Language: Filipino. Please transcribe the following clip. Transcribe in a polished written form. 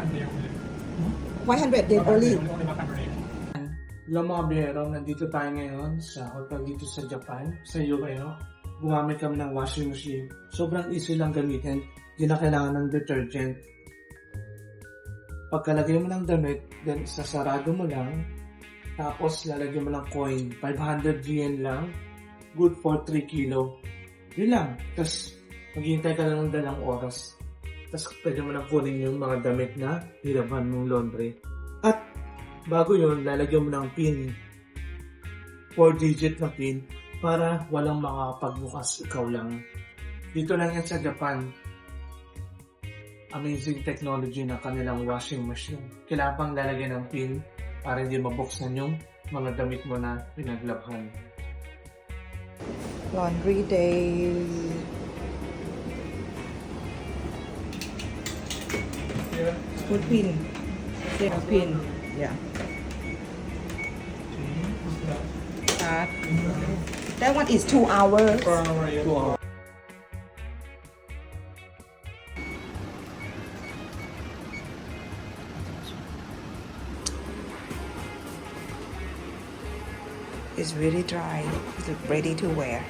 100 day only. Hello mga biyero, nandito tayo ngayon sa hotel dito sa Japan, sa Ueno. Gumamit kami ng washing machine. Sobrang easy lang gamitin, hindi na kailangan ng detergent. Pagkalagay mo ng damit, then sasarado mo lang, tapos lalagyan mo ng coin, 500 yen lang, good for 3 kilo. Yun lang, tapos maghihintay ka lang ng dalang oras. Tapos pwede mo nang kunin yung mga damit na hirapan mong laundry. At bago yun, lalagyan mo ng pin, 4-digit na pin, para walang makakapagbukas, ikaw lang. Dito lang yan sa Japan. Amazing technology na kanilang washing machine. Kailangan pang lalagyan ng pin para hindi mabuksan yung mga damit mo na pinaglabhan. Laundry day. Put pin. Yeah, pin. Yeah. That one is 2 hours. 2 hours. It's really dry. It's ready to wear.